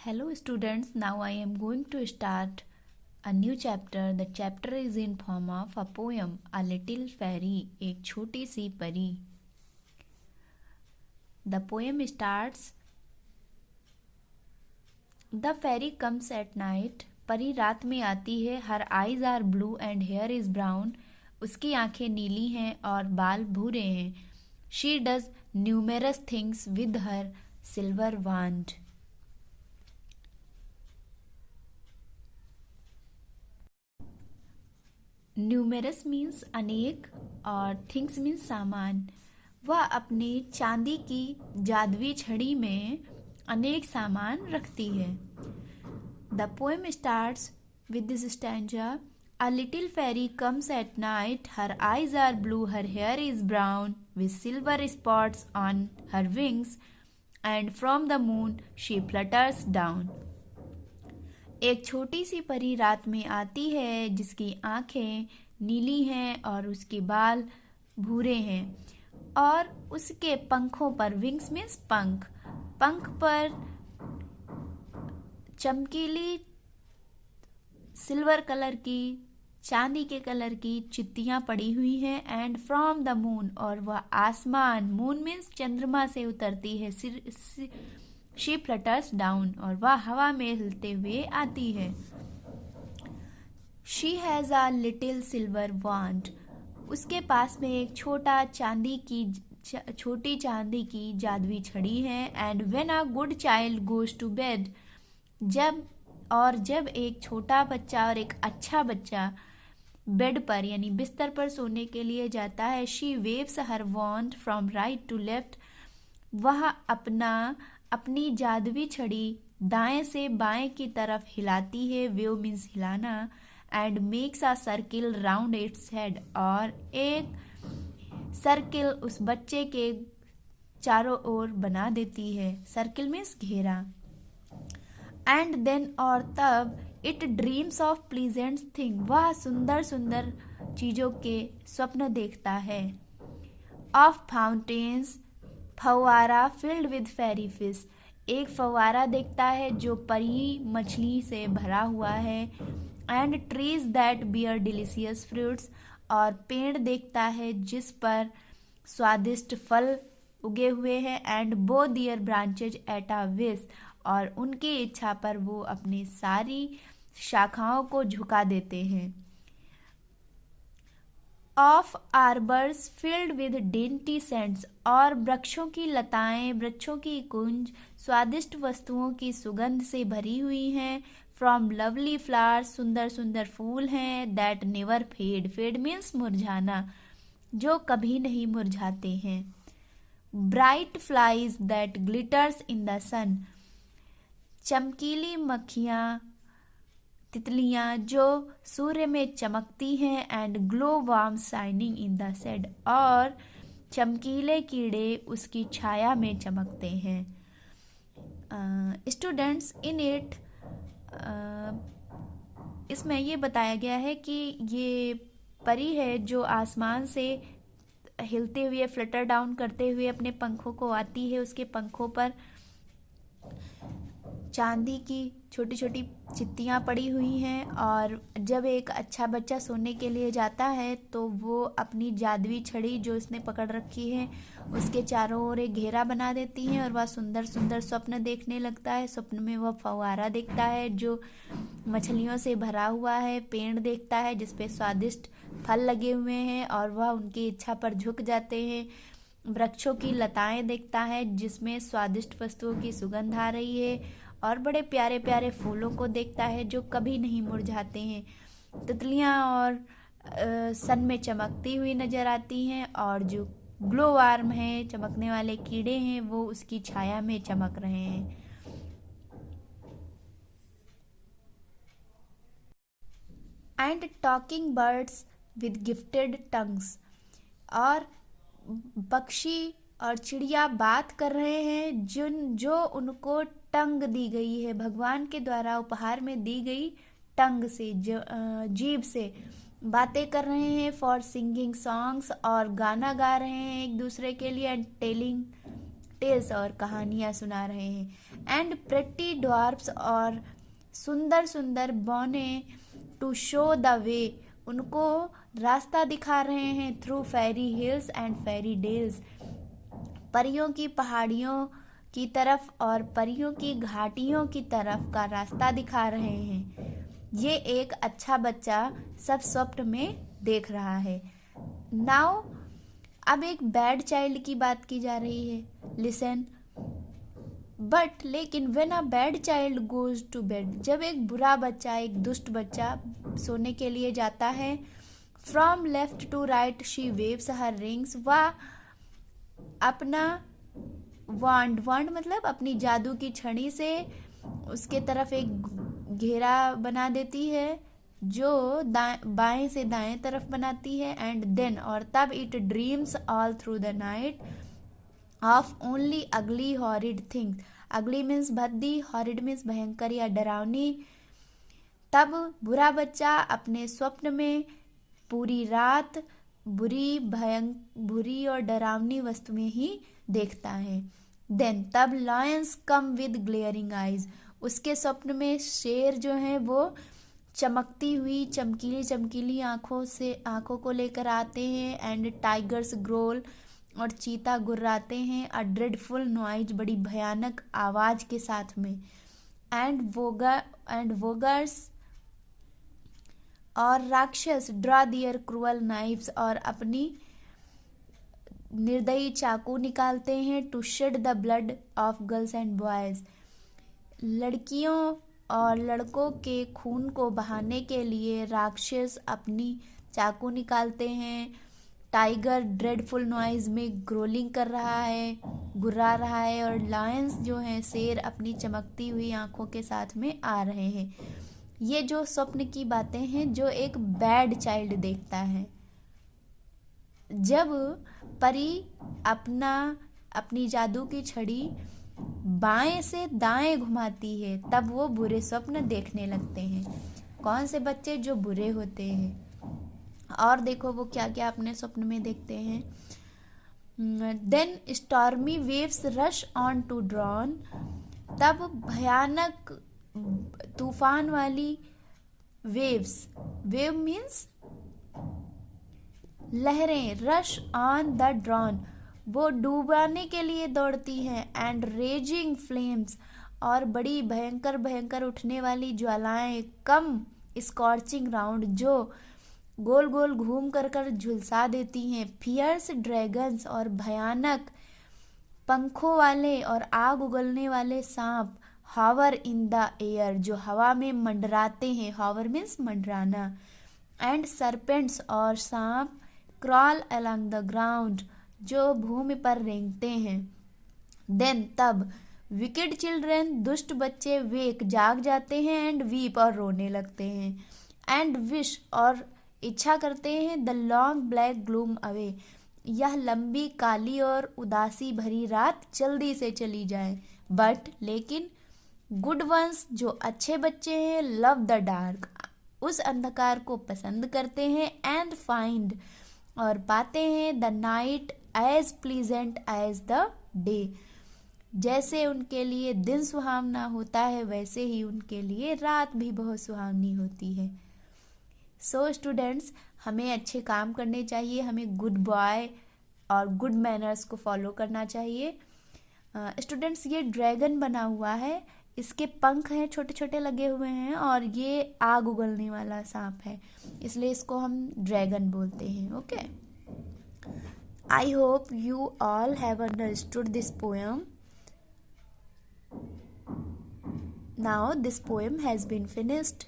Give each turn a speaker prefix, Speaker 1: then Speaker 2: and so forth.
Speaker 1: Hello students, now I am going to start a new chapter. The chapter is in form of a poem, A Little Fairy, एक छोटी सी परी. The poem starts, The fairy comes at night. परी रात में आती है. Her eyes are blue and hair is brown. उसकी आंखें नीली हैं और बाल भूरे हैं. She does numerous things with her silver wand. Numerous means अनेक और थिंग्स मीन्स सामान. वह अपनी चांदी की जादुई छड़ी में अनेक सामान रखती है. The poem starts with this stanza. A little fairy comes at night. Her eyes are blue, her hair is brown with silver spots on her wings and from the moon she flutters down. एक छोटी सी परी रात में आती है जिसकी आंखें नीली हैं और उसके बाल भूरे हैं और उसके पंखों पर, विंग्स मीन्स पंख, पंख पर चमकीली सिल्वर कलर की, चांदी के कलर की चित्तियां पड़ी हुई हैं. एंड फ्रॉम द मून, और वह आसमान, मून मीन्स चंद्रमा से उतरती है. शी फ्लटर्स डाउन, और वह हवा में हिलते हुए आती है. She has a little silver wand. उसके पास में एक छोटी चांदी की जादुई छड़ी है. And when a good child goes to bed, जब एक छोटा बच्चा और एक अच्छा बच्चा बेड पर यानी बिस्तर पर सोने के लिए जाता है, she waves her wand from right to left. वह अपनी जादुई छड़ी दाएं से बाएं की तरफ हिलाती है. वेव मीन्स हिलाना. And makes a circle round its head, और एक सर्किल उस बच्चे के चारों ओर बना देती है. सर्किल मीन्स घेरा. एंड देन, और तब, it dreams of pleasant thing. वह सुंदर सुंदर चीज़ों के स्वप्न देखता है. ऑफ फाउंटेन्स, फव्वारा फिल्ड विद फेरी फिश. एक फव्वारा देखता है जो परी मछली से भरा हुआ है. And trees that bear delicious fruits, और पेड़ देखता है जिस पर स्वादिष्ट फल उगे हुए हैं. एंड बो दियर ब्रांचेज एट अ विश, और उनकी इच्छा पर वो अपनी सारी शाखाओं को झुका देते हैं. Of arbours filled with dainty scents, और वृक्षों की लताएं, वृक्षों की कुंज स्वादिष्ट वस्तुओं की सुगंध से भरी हुई हैं. फ्रॉम लवली फ्लावर्स, सुंदर सुंदर फूल हैं. That never fade, fade means मुरझाना, जो कभी नहीं मुरझाते हैं. Bright flies that glitters in the sun, चमकीली मक्खियाँ, तितलियाँ जो सूर्य में चमकती हैं. And glowworm shining in the shade, और चमकीले कीड़े उसकी छाया में चमकते हैं. स्टूडेंट्स, इन इट, इसमें ये बताया गया है कि ये परी है जो आसमान से हिलते हुए, फ्लटर डाउन करते हुए अपने पंखों को आती है. उसके पंखों पर चांदी की छोटी छोटी चित्तियाँ पड़ी हुई हैं. और जब एक अच्छा बच्चा सोने के लिए जाता है तो वो अपनी जादुई छड़ी जो उसने पकड़ रखी है उसके चारों ओर एक घेरा बना देती है, और वह सुंदर सुंदर स्वप्न देखने लगता है. स्वप्न में वह फव्वारा देखता है जो मछलियों से भरा हुआ है. पेड़ देखता है जिसपे स्वादिष्ट फल लगे हुए हैं और वह उनकी इच्छा पर झुक जाते हैं. वृक्षों की लताएं देखता है जिसमें स्वादिष्ट वस्तुओं की सुगंध आ रही है. और बड़े प्यारे प्यारे फूलों को देखता है जो कभी नहीं मुरझाते हैं. तितलियां और सन में चमकती हुई नजर आती हैं, और जो ग्लो वार्म है, चमकने वाले कीड़े हैं, वो उसकी छाया में चमक रहे हैं. And talking birds with gifted tongues, और पक्षी और चिड़िया बात कर रहे हैं जो उनको टंग दी गई है, भगवान के द्वारा उपहार में दी गई टंग से, जीभ से बातें कर रहे हैं. फॉर सिंगिंग सॉन्ग्स, और गाना गा रहे हैं एक दूसरे के लिए. एंड टेलिंग टेल्स और कहानियाँ सुना रहे हैं। एंड प्रेटी ड्वार्फ्स और सुंदर सुंदर बौने टू शो द वे, उनको रास्ता दिखा रहे हैं through fairy hills and fairy dells, परियों की पहाड़ियों की तरफ और परियों की घाटियों की तरफ का रास्ता दिखा रहे हैं। ये एक अच्छा बच्चा सब स्वप्न में देख रहा है। नाउ अब एक बैड चाइल्ड की बात की जा रही है। लिसन, बट लेकिन when a bad child goes to bed, जब एक बुरा बच्चा, एक दुष्ट बच्चा सोने के लिए जाता है, from left to right she waves her rings, वह अपना वांड मतलब अपनी जादू की छड़ी से उसके तरफ एक घेरा बना देती है जो बाएं से दाएं तरफ बनाती है। एंड देन, और तब it dreams all through the night of only अगली हॉरिड थिंग्स। अगली मीन्स भद्दी, हॉरिड मीन्स भयंकर या डरावनी। तब बुरा बच्चा अपने स्वप्न में पूरी रात बुरी और डरावनी वस्तुएं ही देखता है। देन तब Lions come with glaring eyes, उसके स्वप्न में शेर जो है वो चमकती हुई चमकीली आंखों को लेकर आते हैं। एंड टाइगर्स ग्रोल, और चीता गुर्राते हैं। अ ड्रेडफुल नॉइज, बड़ी भयानक आवाज के साथ में। एंड वोगर्स और राक्षस ड्रा दियर क्रूअल नाइफ्स, और अपनी निर्दयी चाकू निकालते हैं। To shed the blood of girls and boys, लड़कियों और लड़कों के खून को बहाने के लिए राक्षस अपनी चाकू निकालते हैं। टाइगर ड्रेडफुल नॉइज में ग्रोलिंग कर रहा है, गुर्रा रहा है। और लायंस जो है, शेर, अपनी चमकती हुई आंखों के साथ में आ रहे हैं। ये जो स्वप्न की बातें हैं जो एक बैड चाइल्ड देखता है। जब परी अपनी जादू की छड़ी बाएं से दाएं घुमाती है, तब वो बुरे स्वप्न देखने लगते हैं। कौन से बच्चे? जो बुरे होते हैं। और देखो वो क्या क्या अपने स्वप्न में देखते हैं। Then stormy waves rush on to drown, तब भयानक तूफान वाली वेव मीन्स लहरें, रश ऑन द ड्रॉन, वो डूबाने के लिए दौड़ती हैं। एंड रेजिंग फ्लेम्स, और बड़ी भयंकर उठने वाली ज्वालाएं। कम स्कॉर्चिंग राउंड, जो गोल गोल घूम कर झुलसा देती हैं। फियर्स ड्रैगन्स, और भयानक पंखों वाले और आग उगलने वाले सांप। हावर इन द एयर, जो हवा में मंडराते हैं। हावर मीन्स मंडराना। एंड सरपेंट्स, और सांप। क्रॉल अलॉन्ग द ग्राउंड, जो भूमि पर रेंगते हैं। देन तब विकेड चिल्ड्रन, दुष्ट बच्चे, वेक, जाग जाते हैं। एंड वीप, और रोने लगते हैं। एंड विश, और इच्छा करते हैं। The long black gloom away, यह लंबी काली और उदासी भरी रात जल्दी से चली जाए। बट लेकिन गुड वंस, जो अच्छे बच्चे हैं, लव द डार्क, उस अंधकार को पसंद करते हैं। एंड फाइंड, और पाते हैं। The night as pleasant as the day, जैसे उनके लिए दिन सुहावना होता है वैसे ही उनके लिए रात भी बहुत सुहावनी होती है। सो स्टूडेंट्स, हमें अच्छे काम करने चाहिए, हमें गुड बॉय और गुड मैनर्स को फॉलो करना चाहिए। स्टूडेंट्स, ये ड्रैगन बना हुआ है, इसके पंख हैं, छोटे छोटे लगे हुए हैं, और ये आग उगलने वाला सांप है, इसलिए इसको हम ड्रैगन बोलते हैं। Okay, I hope you all have understood this poem. Now this poem has been finished.